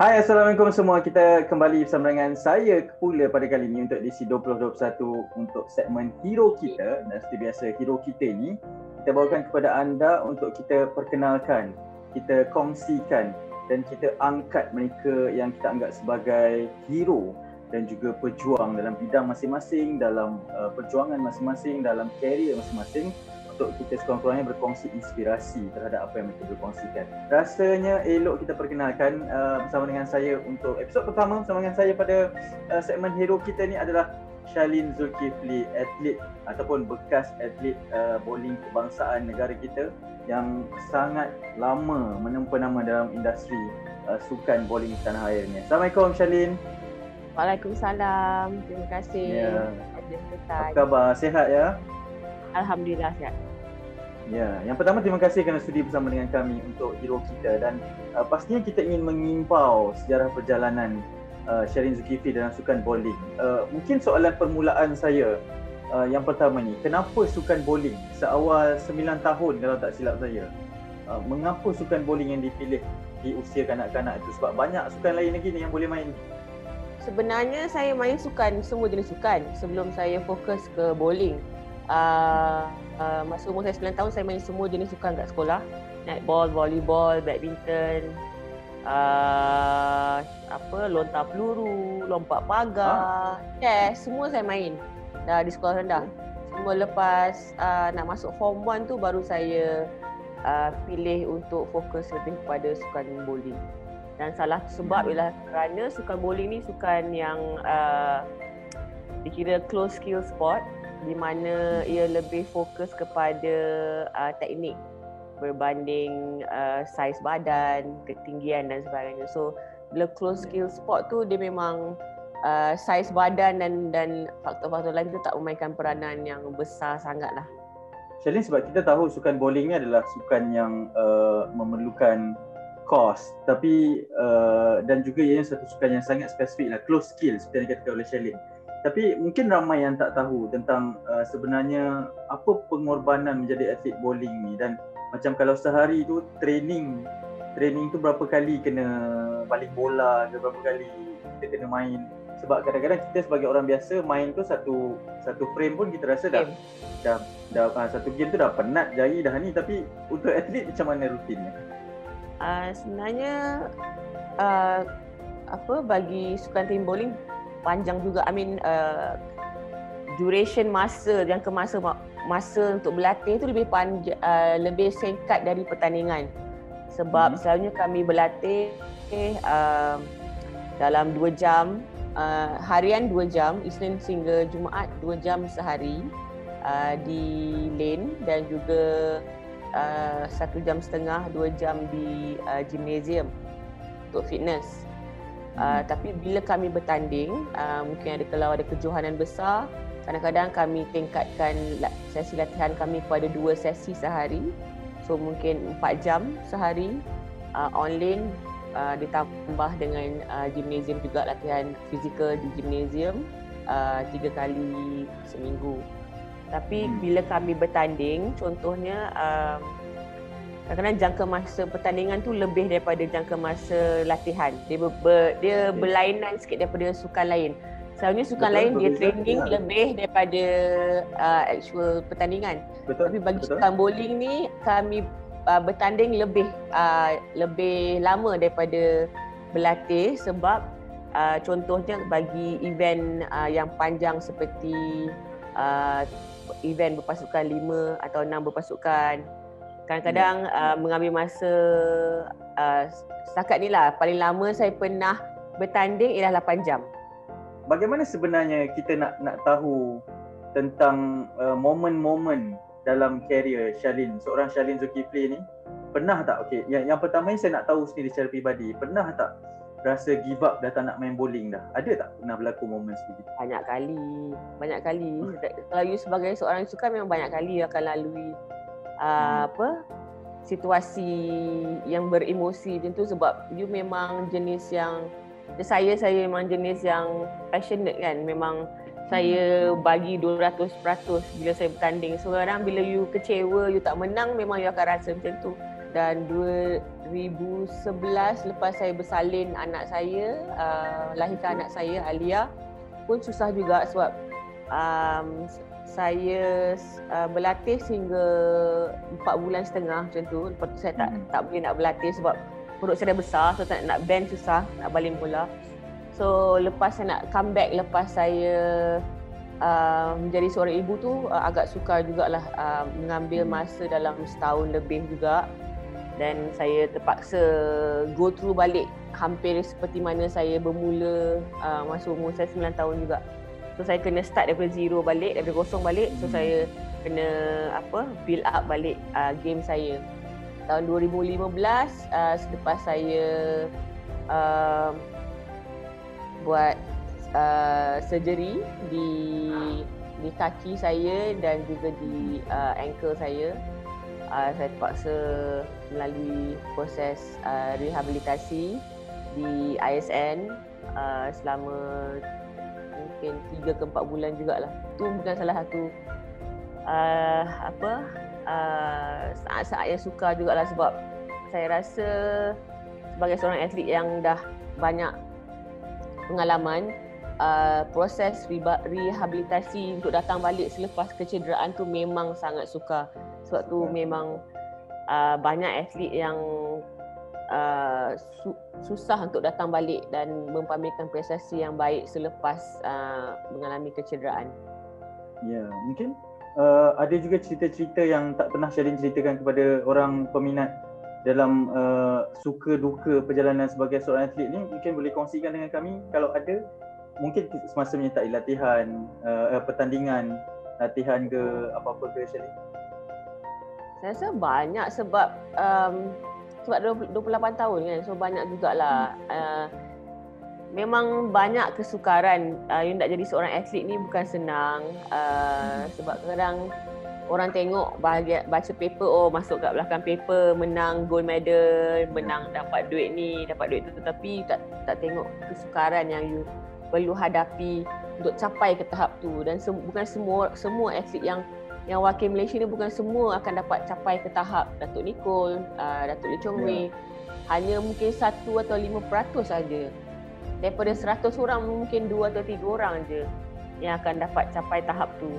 Hai, Assalamualaikum semua. Kita kembali bersama dengan saya pula pada kali ini untuk edisi 2021 untuk segmen Hero Kita. Dan seperti biasa, Hero Kita ni kita bawakan kepada anda untuk kita perkenalkan, kita kongsikan dan kita angkat mereka yang kita anggap sebagai hero dan juga pejuang dalam bidang masing-masing, dalam perjuangan masing-masing, dalam karier masing-masing, untuk kita sekurang-kurangnya berkongsi inspirasi terhadap apa yang mereka berkongsikan. Rasanya elok kita perkenalkan bersama dengan saya untuk episod pertama bersama dengan saya pada segmen hero kita ni adalah Shalin Zulkifli, atlet ataupun bekas atlet bowling kebangsaan negara kita yang sangat lama menempa nama dalam industri sukan bowling tanah air ni. Assalamualaikum Shalin. Waalaikumsalam. Terima kasih. Ya. Apa khabar? Sihat ya? Alhamdulillah sihat. Ya, yang pertama terima kasih kerana sudi bersama dengan kami untuk hero kita dan pastinya kita ingin mengimbau sejarah perjalanan Shalin Zulkifli dalam sukan bowling. Mungkin soalan permulaan saya yang pertama ni, kenapa sukan bowling seawal 9 tahun kalau tak silap saya? Mengapa sukan bowling yang dipilih di usia kanak-kanak itu? Sebab banyak sukan lain lagi ni yang boleh main. Sebenarnya saya main sukan, semua jenis sukan sebelum saya fokus ke bowling. Masa umur saya 9 tahun saya main semua jenis sukan kat sekolah. Netball, volleyball, badminton, lontar peluru, lompat pagar, chess, semua saya main dah di sekolah rendah. Semua lepas nak masuk form 1 tu baru saya pilih untuk fokus lebih kepada sukan bowling. Dan salah sebab ialah kerana sukan bowling ni sukan yang dikira close skill sport, di mana ia lebih fokus kepada teknik berbanding saiz badan, ketinggian dan sebagainya. So bila close skill sport tu dia memang saiz badan dan faktor-faktor lain tu tak memainkan peranan yang besar sangatlah. Shalin, sebab kita tahu sukan bowling ni adalah sukan yang memerlukan kos, tapi dan juga ianya satu sukan yang sangat spesifik lah, close skill seperti yang dikatakan oleh Shalin. Tapi mungkin ramai yang tak tahu tentang sebenarnya apa pengorbanan menjadi atlet bowling ni, dan macam kalau sehari tu training tu berapa kali kena baling bola ke, berapa kali kita kena main. Sebab kadang-kadang kita sebagai orang biasa main tu satu frame pun kita rasa dah satu game tu dah penat jari dah ni, tapi untuk atlet macam mana rutinnya? Sebenarnya bagi sukan team bowling panjang juga. Duration masa untuk berlatih tu lebih singkat dari pertandingan. Sebab selalunya kami berlatih dalam 2 jam, harian 2 jam, Isnin hingga Jumaat 2 jam sehari di lane, dan juga 1 jam setengah, 2 jam di gymnasium untuk fitness. Tapi bila kami bertanding, mungkin kalau ada kejohanan besar, kadang-kadang kami tingkatkan sesi latihan kami kepada 2 sesi sehari. So mungkin 4 jam sehari on lane, ditambah dengan gymnasium juga, latihan fizikal di gymnasium 3 kali seminggu. Tapi bila kami bertanding, contohnya kadang-kadang jangka masa pertandingan tu lebih daripada jangka masa latihan. Dia berlainan sikit daripada sukan lain. Selalunya sukan lain dia training lebih daripada actual pertandingan. Tapi bagi sukan bowling ni kami bertanding lebih lama daripada berlatih, sebab contohnya bagi event yang panjang seperti event berpasukan 5 atau 6 berpasukan, kadang-kadang mengambil masa setakat ni lah, paling lama saya pernah bertanding ialah 8 jam. Bagaimana sebenarnya kita nak tahu tentang momen-momen dalam karier Shalin, seorang Shalin Zulkifli ni? Pernah tak, yang pertama ni saya nak tahu sendiri secara peribadi, pernah tak rasa give up dah tak nak main bowling dah? Ada tak pernah berlaku momen seperti itu? Banyak kali. Kalau you sebagai seorang sukan memang banyak kali akan lalui situasi yang beremosi macam tu, sebab you memang jenis yang saya memang jenis yang passionate kan. Memang saya bagi 200% bila saya bertanding. So kadang bila you kecewa, you tak menang, memang you akan rasa macam tu. dan 2011 lepas saya bersalin anak saya, lahirkan anak saya Alia, pun susah juga sebab saya berlatih sehingga 4 bulan setengah macam tu. Lepas tu saya tak boleh nak berlatih sebab perut saya dah besar, so tak nak bend susah, nak baling bola. So lepas saya nak comeback, lepas saya menjadi seorang ibu tu agak sukar jugalah mengambil masa dalam setahun lebih juga, dan saya terpaksa go through balik hampir seperti mana saya bermula masa umur saya 9 tahun juga. So saya kena start daripada zero balik, daripada kosong balik. So saya kena build up balik game saya. Tahun 2015 selepas saya buat surgery di kaki saya dan juga di ankle saya terpaksa melalui proses rehabilitasi di ISN selama mungkin 3 ke 4 bulan jugalah. Itu bukan salah satu saat-saat yang sukar jugalah, sebab saya rasa sebagai seorang atlet yang dah banyak pengalaman, proses rehabilitasi untuk datang balik selepas kecederaan tu memang sangat sukar. Sebab tu memang banyak atlet yang susah untuk datang balik dan mempamerkan prestasi yang baik selepas mengalami kecederaan. Ya, mungkin ada juga cerita-cerita yang tak pernah Shalin ceritakan kepada orang peminat dalam suka duka perjalanan sebagai seorang atlet ni. Mungkin boleh kongsikan dengan kami kalau ada, mungkin semasa menyertai latihan, pertandingan, latihan ke apa-apa ke Shalin? Saya rasa banyak sebab 28 tahun kan, so banyak jugalah. Memang banyak kesukaran. You nak jadi seorang atlet ni bukan senang, sebab kadang orang tengok baca paper, masuk kat belakang paper menang gold medal, menang dapat duit ni, dapat duit tu, tetapi tak tengok kesukaran yang you perlu hadapi untuk capai ke tahap tu. Dan bukan semua atlet yang wakil Malaysia ni bukan semua akan dapat capai ke tahap Datuk Nicole, Datuk Lee Chong Wei. Hanya mungkin 1 atau 5% saja. Daripada 100 orang mungkin 2 atau 3 orang je yang akan dapat capai tahap tu.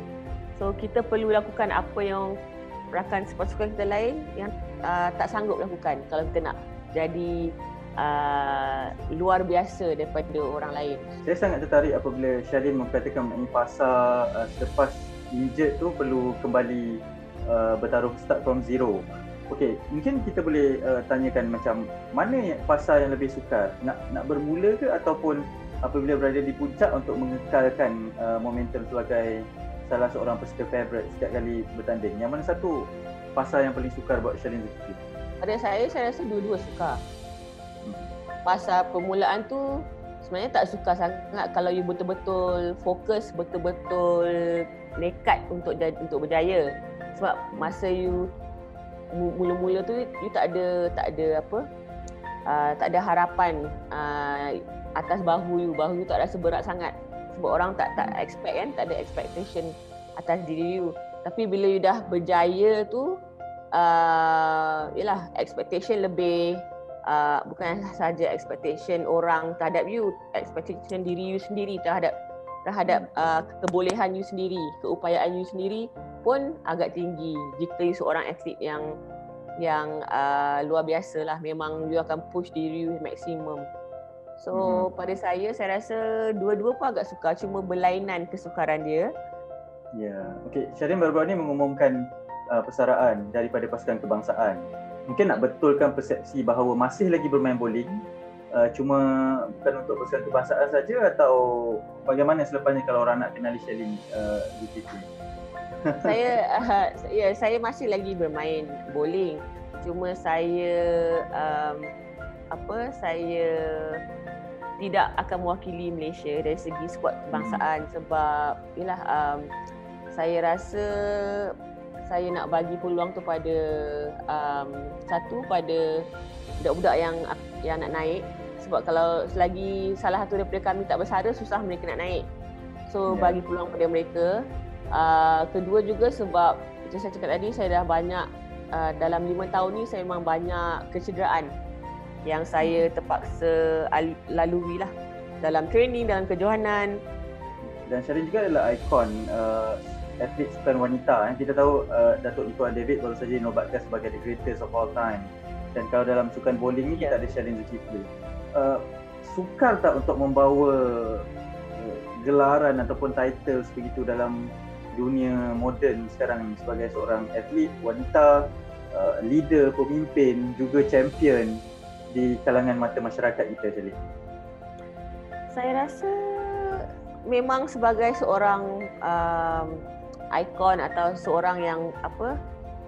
So kita perlu lakukan apa yang rakan sepasukan kita lain yang tak sanggup lakukan kalau kita nak jadi luar biasa daripada orang lain. Saya sangat tertarik apabila Shalin mengatakan mengenai fasa selepas injured tu perlu kembali bertaruh, start from zero. Okey, mungkin kita boleh tanyakan macam mana fasa yang lebih sukar, nak bermula ke ataupun apabila berada di puncak untuk mengekalkan momentum sebagai salah seorang peserta favourite setiap kali bertanding? Yang mana satu fasa yang paling sukar buat Shalin Zulkifli? Pada saya rasa dua-dua sukar. Fasa permulaan tu sebenarnya tak sukar sangat kalau you betul-betul fokus, betul-betul nekat untuk berjaya. Sebab masa you mula-mula tu you tak ada harapan atas bahu you tak rasa berat sangat. Sebab orang tak expect kan, tak ada expectation atas diri you. Tapi bila you dah berjaya tu, yalah, expectation lebih, bukan sahaja expectation orang terhadap you, expectation diri you sendiri terhadap kebolehan you sendiri, keupayaan you sendiri pun agak tinggi. Jika you seorang atlet yang luar biasa lah, memang you akan push diri you maksimum. So pada saya rasa dua-dua pun agak sukar, cuma berlainan kesukaran dia. Ya, okey. Shalin baru-baru ni mengumumkan persaraan daripada pasukan kebangsaan. Mungkin nak betulkan persepsi bahawa masih lagi bermain bowling, cuma bukan untuk pasukan kebangsaan saja, atau bagaimana selepasnya kalau orang nak kenali Shalin Zulkifli? Saya masih lagi bermain bowling, cuma saya tidak akan mewakili Malaysia dari segi skuad kebangsaan sebab saya rasa saya nak bagi peluang tu pada pada budak-budak yang nak naik, sebab kalau selagi salah satu daripada kami tak bersara, susah mereka nak naik. So bagi peluang pada mereka. Kedua juga sebab macam saya cakap tadi, saya dah banyak dalam 5 tahun ni saya memang banyak kecederaan yang saya terpaksa lalui lah dalam training, dalam kejohanan. Dan Shalin juga adalah ikon atlet sukan wanita. Kita tahu Datuk Ituan David baru saja dinobatkan sebagai the greatest of all time. Dan kalau dalam sukan bowling ni kita ada Shalin Zulkifli. Sukar tak untuk membawa gelaran ataupun titles begitu dalam dunia moden sekarang ni sebagai seorang atlet wanita, leader, pemimpin, juga champion di kalangan mata masyarakat kita, Shalin? Saya rasa memang sebagai seorang ikon atau seorang yang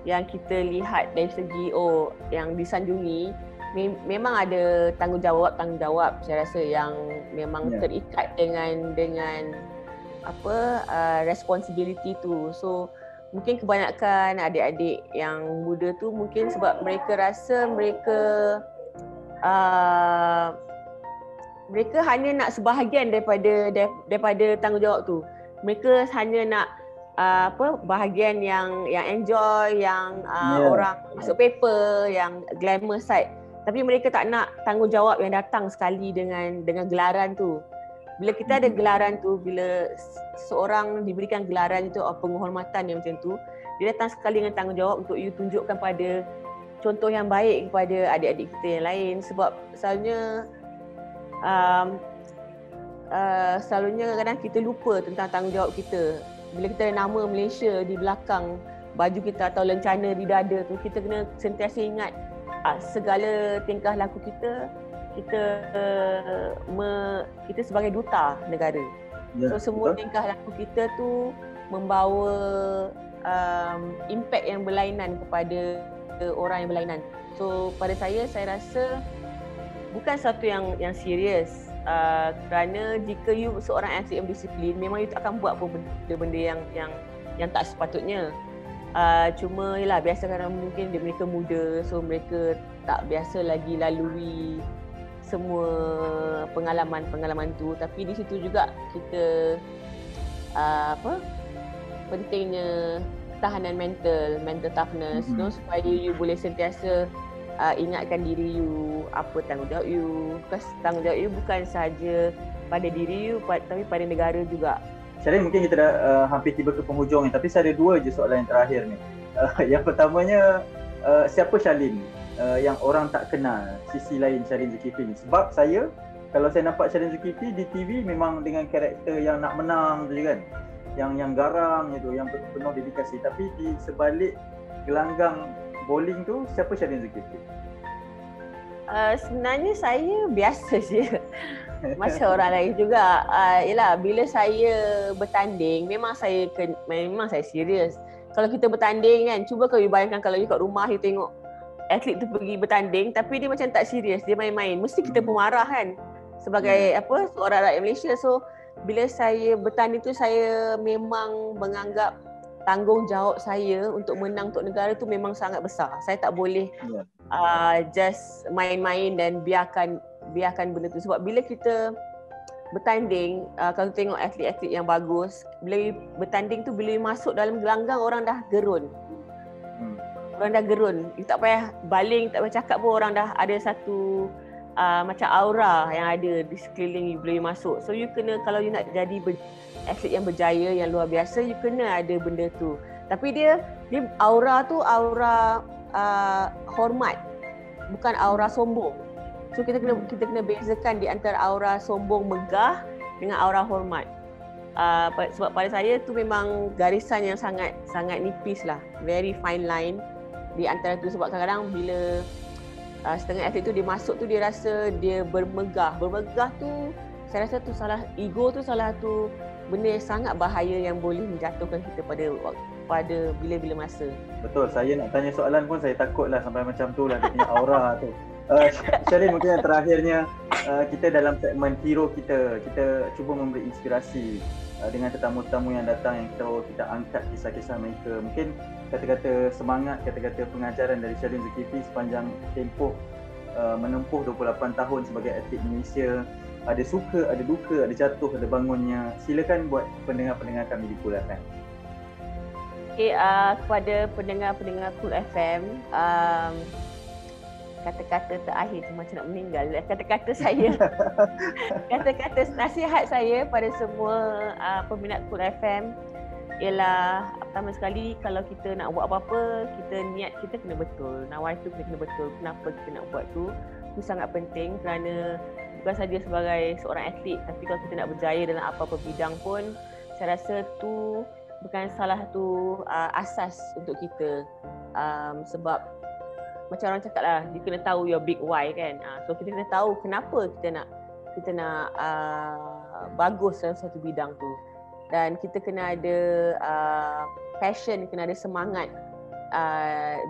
yang kita lihat dari segi yang disanjungi, memang ada tanggungjawab saya rasa yang memang terikat dengan responsibility tu. So mungkin kebanyakan adik-adik yang muda tu mungkin sebab mereka rasa mereka hanya nak sebahagian daripada tanggungjawab tu. Mereka hanya nak bahagian yang enjoy, yang orang masuk paper, yang glamour side. Tapi mereka tak nak tanggungjawab yang datang sekali dengan gelaran tu. Bila kita ada gelaran tu, bila seorang diberikan gelaran itu penghormatan yang macam tu, dia datang sekali dengan tanggungjawab untuk you tunjukkan pada contoh yang baik kepada adik-adik kita yang lain. Sebab selalunya kadang-kadang kita lupa tentang tanggungjawab kita. Bila kita ada nama Malaysia di belakang baju kita atau lencana di dada tu, kita kena sentiasa ingat segala tingkah laku kita sebagai duta negara. So semua tingkah laku kita tu membawa impact yang berlainan kepada orang yang berlainan. So pada saya rasa bukan satu yang serius, kerana jika you seorang atlet yang disiplin, memang you tak akan buat pun benda-benda yang tak sepatutnya. Cuma yalah, biasa kadang mungkin mereka muda, so mereka tak biasa lagi lalui semua pengalaman tu. Tapi di situ juga kita pentingnya ketahanan mental toughness, supaya you boleh sentiasa ingatkan diri you apa tanggungjawab you. Because tanggungjawab you bukan sahaja pada diri you tapi pada negara juga. Shalin, mungkin kita dah hampir tiba ke penghujung ni, tapi saya ada 2 je soalan yang terakhir ni. Yang pertamanya, siapa Shalin yang orang tak kenal sisi lain Shalin Zulkifli ni? Sebab saya, kalau saya nampak Shalin Zulkifli di TV memang dengan karakter yang nak menang tu je kan, yang garang itu, yang penuh dedikasi. Tapi di sebalik gelanggang bowling tu, siapa Shalin Zulkifli? Sebenarnya saya biasa je. Macam orang lain juga. Yalah, bila saya bertanding, memang saya serius. Kalau kita bertanding kan, cuba kau bayangkan kalau you kat rumah, you tengok atlet tu pergi bertanding tapi dia macam tak serius, dia main-main. Mesti kita pun marah kan sebagai seorang rakyat Malaysia. So bila saya bertanding tu, saya memang menganggap tanggungjawab saya untuk menang untuk negara tu memang sangat besar. Saya tak boleh just main-main dan biarkan benda tu. Sebab bila kita bertanding, kalau tengok atlet-atlet yang bagus, bila bertanding tu, bila masuk dalam gelanggang, orang dah gerun. Orang dah gerun. You tak payah baling, tak payah cakap pun, orang dah ada satu macam aura yang ada di sekeliling you bila you masuk. So you kena, kalau you nak jadi atlet yang berjaya, yang luar biasa, you kena ada benda tu. Tapi dia aura tu aura hormat, bukan aura sombong. So kita kena bezakan di antara aura sombong megah dengan aura hormat. Sebab pada saya tu memang garisan yang sangat nipis lah, very fine line di antara tu. Sebab kadang-kadang bila setengah atlet tu dia masuk tu, dia rasa dia bermegah tu, saya rasa tu salah, ego tu salah tu benda yang sangat bahaya yang boleh menjatuhkan kita pada bila-bila masa. Betul, saya nak tanya soalan pun saya takut lah sampai macam tu lah dia punya aura tu. Shalin, mungkin yang terakhirnya, kita dalam segmen hero kita cuba memberi inspirasi dengan tetamu-tetamu yang datang, yang kita angkat kisah-kisah mereka. Mungkin kata-kata semangat, kata-kata pengajaran dari Shalin Zulkifli sepanjang tempoh menempuh 28 tahun sebagai atlet Malaysia. Ada suka, ada duka, ada jatuh, ada bangunnya. Silakan buat pendengar-pendengar kami dipulakan. Okay, kepada pendengar-pendengar Cool FM, kata-kata terakhir tu macam nak meninggal. Kata-kata saya, kata-kata nasihat saya pada semua peminat Cool FM ialah pertama sekali, kalau kita nak buat apa-apa, kita niat kita kena betul. Nawai tu kena betul. Kenapa kita nak buat tu? Itu sangat penting kerana bukan saja sebagai seorang atlet, tapi kalau kita nak berjaya dalam apa-apa bidang pun, saya rasa tu bukan salah satu asas untuk kita. Sebab macam orang cakap lah, you kena tahu your big why kan. So kita kena tahu kenapa kita nak bagus dalam satu bidang tu. Dan kita kena ada passion, kena ada semangat.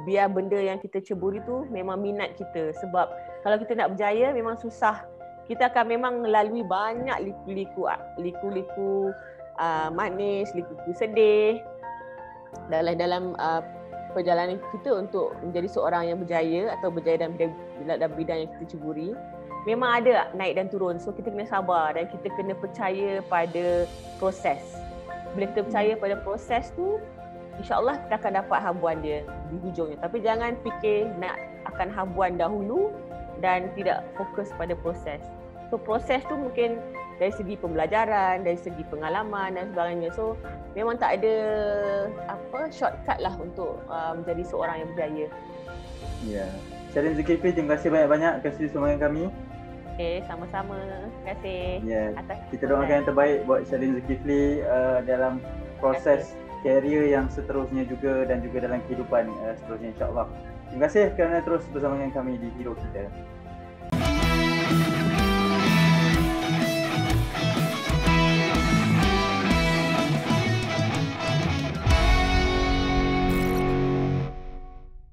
Biar benda yang kita ceburi tu memang minat kita. Sebab kalau kita nak berjaya memang susah. Kita akan memang melalui banyak liku-liku manis, liku-liku sedih dalam perjalanan kita untuk menjadi seorang yang berjaya atau berjaya dalam bidang yang kita ceburi. Memang ada naik dan turun. So kita kena sabar dan kita kena percaya pada proses. Bila kita percaya pada proses tu, insya-Allah kita akan dapat habuan dia di hujungnya. Tapi jangan fikir nak akan habuan dahulu dan tidak fokus pada proses. So proses tu mungkin dari segi pembelajaran, dari segi pengalaman dan sebagainya. So memang tak ada shortcut lah untuk menjadi seorang yang berjaya. Ya. Shalin Zulkifli, terima kasih banyak-banyak kerana sudi bersama dengan kami. Okey, sama-sama. Terima kasih. Ya. Kita doakan yang terbaik buat Shalin Zulkifli dalam proses karier yang seterusnya juga dan juga dalam kehidupan seterusnya, insya-Allah. Terima kasih kerana terus bersama dengan kami di Hero Kita.